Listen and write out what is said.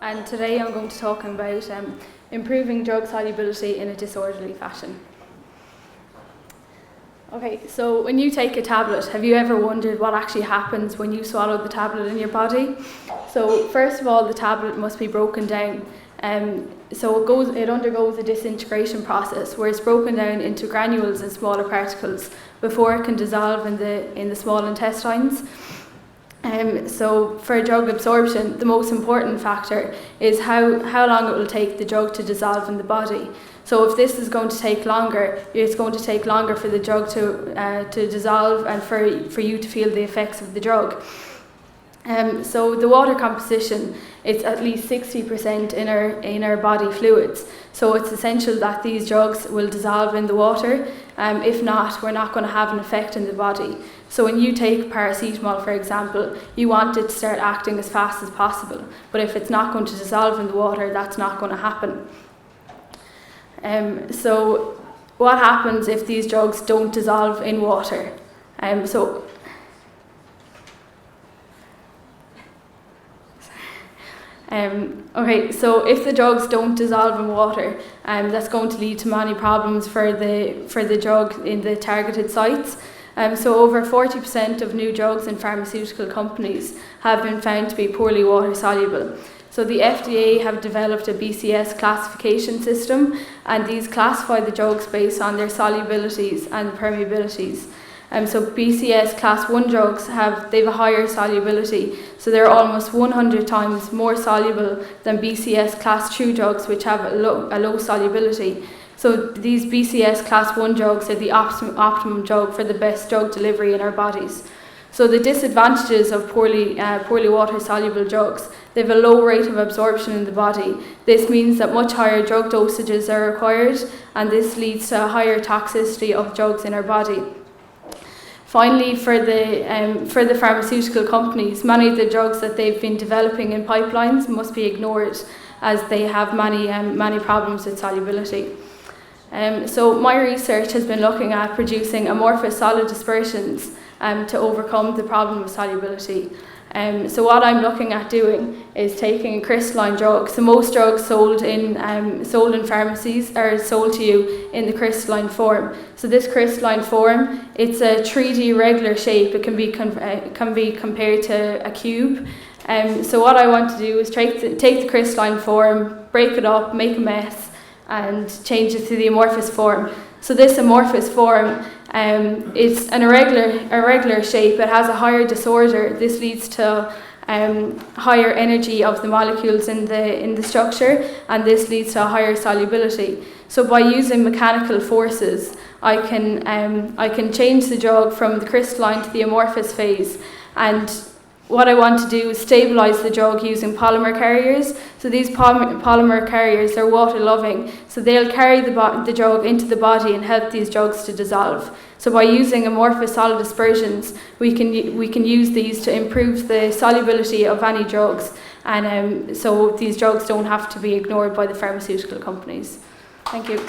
and today I'm going to talk about improving drug solubility in a disorderly fashion. Okay, so when you take a tablet, have you ever wondered what actually happens when you swallow the tablet in your body? So first of all, the tablet must be broken down. So it undergoes a disintegration process where it's broken down into granules and smaller particles before it can dissolve in the small intestines. So for drug absorption, the most important factor is how long it will take the drug to dissolve in the body. So if this is going to take longer, it's going to take longer for the drug to dissolve and for you to feel the effects of the drug. So the water composition, it's at least 60% in our body fluids. So it's essential that these drugs will dissolve in the water. If not, we're not going to have an effect in the body. So when you take paracetamol, for example, you want it to start acting as fast as possible. But if it's not going to dissolve in the water, that's not going to happen. So what happens if these drugs don't dissolve in water? So if the drugs don't dissolve in water, that's going to lead to many problems for the drug in the targeted sites. So over 40% of new drugs in pharmaceutical companies have been found to be poorly water soluble. So the FDA have developed a BCS classification system, and these classify the drugs based on their solubilities and permeabilities. So BCS class 1 drugs have a higher solubility, so they're almost 100 times more soluble than BCS class 2 drugs, which have a low solubility. So these BCS class 1 drugs are the optimum drug for the best drug delivery in our bodies. So the disadvantages of poorly water soluble drugs: they have a low rate of absorption in the body. This means that much higher drug dosages are required, and this leads to a higher toxicity of drugs in our body. Finally, for the pharmaceutical companies, many of the drugs that they've been developing in pipelines must be ignored, as they have many problems with solubility. So my research has been looking at producing amorphous solid dispersions to overcome the problem of solubility. So what I'm looking at doing is taking a crystalline drug. So most drugs sold in pharmacies are sold to you in the crystalline form. So this crystalline form, it's a 3D regular shape. It can be compared to a cube. So what I want to do is take the crystalline form, break it up, make a mess, and change it to the amorphous form. So this amorphous form, it's an irregular shape. It has a higher disorder. This leads to higher energy of the molecules in the structure, and this leads to a higher solubility. So by using mechanical forces, I can change the drug from the crystalline to the amorphous phase. And what I want to do is stabilize the drug using polymer carriers. So these polymer carriers are water loving, so they'll carry the drug into the body and help these drugs to dissolve. So by using amorphous solid dispersions, we can use these to improve the solubility of any drugs, and so these drugs don't have to be ignored by the pharmaceutical companies. Thank you.